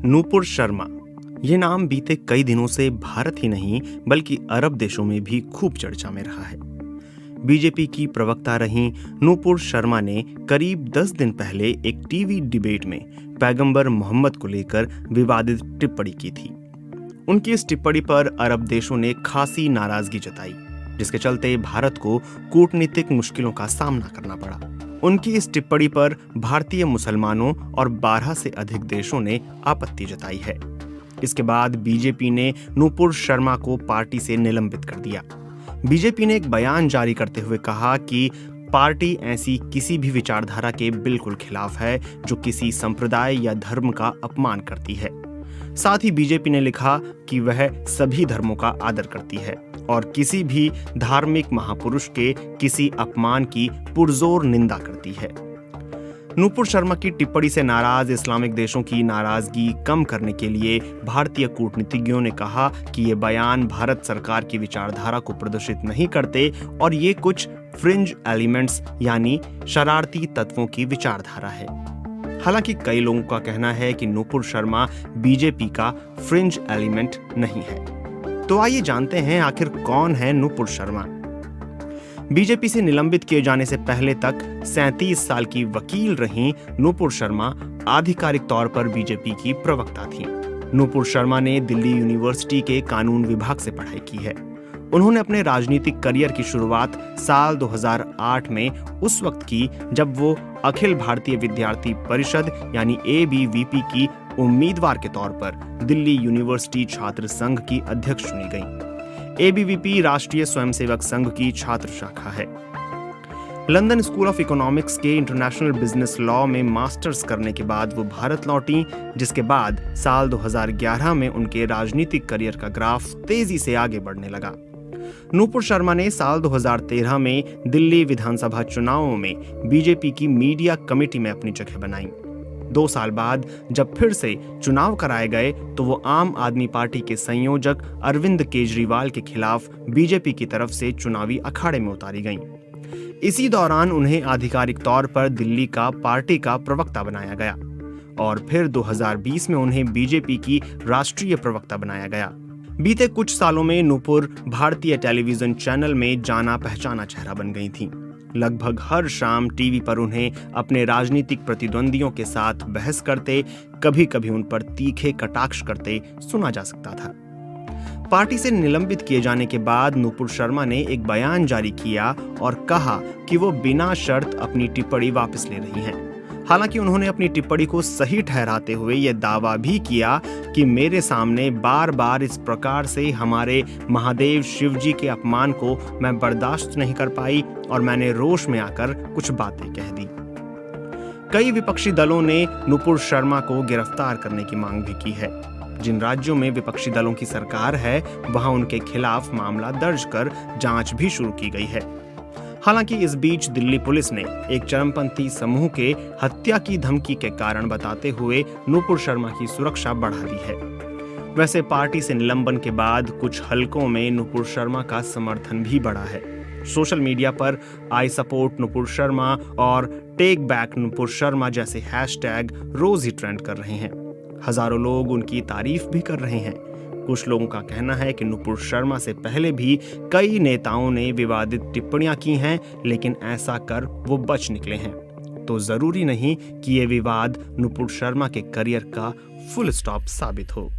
नूपुर शर्मा। ये नाम बीते कई दिनों से भारत ही नहीं बल्कि अरब देशों में भी खूब चर्चा में रहा है। बीजेपी की प्रवक्ता रहीं नूपुर शर्मा ने करीब 10 दिन पहले एक टीवी डिबेट में पैगंबर मोहम्मद को लेकर विवादित टिप्पणी की थी। उनकी इस टिप्पणी पर अरब देशों ने खासी नाराजगी जताई, जिसके चलते भारत को कूटनीतिक मुश्किलों का सामना करना पड़ा। उनकी इस टिप्पणी पर भारतीय मुसलमानों और 12 से अधिक देशों ने आपत्ति जताई है। इसके बाद बीजेपी ने नूपुर शर्मा को पार्टी से निलंबित कर दिया। बीजेपी ने एक बयान जारी करते हुए कहा कि पार्टी ऐसी किसी भी विचारधारा के बिल्कुल खिलाफ है जो किसी संप्रदाय या धर्म का अपमान करती है। साथ ही बीजेपी ने लिखा कि वह सभी धर्मों का आदर करती है और किसी भी धार्मिक महापुरुष के किसी अपमान की पुरजोर निंदा करती है। नूपुर शर्मा की टिप्पणी से नाराज इस्लामिक देशों की नाराजगी कम करने के लिए भारतीय कूटनीतिज्ञों ने कहा कि ये बयान भारत सरकार की विचारधारा को प्रदर्शित नहीं करते और ये कुछ फ्रिंज एलिमेंट्स यानी शरारती तत्वों की विचारधारा है। हालांकि कई लोगों का कहना है कि नूपुर शर्मा बीजेपी का फ्रिंज एलिमेंट नहीं है। तो आइए जानते हैं आखिर कौन है नूपुर शर्मा। बीजेपी से निलंबित किए जाने से पहले तक 37 साल की वकील रहीं नूपुर शर्मा आधिकारिक तौर पर बीजेपी की प्रवक्ता थीं। नूपुर शर्मा ने दिल्ली यूनिवर्सिटी के कानून विभाग से पढ़ाई की है। उन्होंने अपने राजनीतिक करियर की शुरुआत साल 2008 में उस वक्त की जब वो अखिल भारतीय विद्यार्थी परिषद यानी ABVP की उम्मीदवार के तौर पर दिल्ली यूनिवर्सिटी छात्र संघ की अध्यक्ष चुनी गई। ABVP राष्ट्रीय स्वयंसेवक संघ की छात्र शाखा है। लंदन स्कूल ऑफ इकोनॉमिक्स के इंटरनेशनल बिजनेस लॉ में मास्टर्स करने के बाद वो भारत लौटी, जिसके बाद साल 2011 में उनके राजनीतिक करियर का ग्राफ तेजी से आगे बढ़ने लगा। नूपुर शर्मा ने साल 2013 में दिल्ली विधानसभा चुनावों में बीजेपी की मीडिया कमेटी में अपनी जगह बनाई। 2 साल बाद जब फिर से चुनाव कराए गए तो वो आम आदमी पार्टी के संयोजक अरविंद केजरीवाल के खिलाफ बीजेपी की तरफ से चुनावी अखाड़े में उतारी गईं। इसी दौरान उन्हें आधिकारिक तौर पर दिल्ली का पार्टी का प्रवक्ता बनाया गया और फिर 2020 में उन्हें बीजेपी की राष्ट्रीय प्रवक्ता बनाया गया। बीते कुछ सालों में नूपुर भारतीय टेलीविजन चैनल में जाना पहचाना चेहरा बन गई थीं। लगभग हर शाम टीवी पर उन्हें अपने राजनीतिक प्रतिद्वंदियों के साथ बहस करते, कभी-कभी उन पर तीखे कटाक्ष करते सुना जा सकता था। पार्टी से निलंबित किए जाने के बाद नूपुर शर्मा ने एक बयान जारी किया और कहा कि वो बिना शर्त अपनी टिप्पणी वापस ले रही हैं। हालांकि उन्होंने अपनी टिप्पणी को सही ठहराते हुए यह दावा भी किया कि मेरे सामने बार-बार इस प्रकार से हमारे महादेव शिव जी के अपमान को मैं बर्दाश्त नहीं कर पाई और मैंने रोष में आकर कुछ बातें कह दी। कई विपक्षी दलों ने नूपुर शर्मा को गिरफ्तार करने की मांग भी की है। जिन राज्यों में विपक्षी दलों की सरकार है वहां उनके खिलाफ मामला दर्ज कर जांच भी शुरू की गई है। हालांकि इस बीच दिल्ली पुलिस ने एक चरमपंथी समूह के हत्या की धमकी के कारण बताते हुए नूपुर शर्मा की सुरक्षा बढ़ा दी है। वैसे पार्टी से निलंबन के बाद कुछ हलकों में नूपुर शर्मा का समर्थन भी बढ़ा है। सोशल मीडिया पर आई सपोर्ट नूपुर शर्मा और टेक बैक नूपुर शर्मा जैसे हैशटैग रोज ही ट्रेंड कर रहे हैं। हजारों लोग उनकी तारीफ भी कर रहे हैं। कुछ लोगों का कहना है कि नूपुर शर्मा से पहले भी कई नेताओं ने विवादित टिप्पणियां की हैं, लेकिन ऐसा कर वो बच निकले हैं। तो जरूरी नहीं कि ये विवाद नूपुर शर्मा के करियर का फुल स्टॉप साबित हो।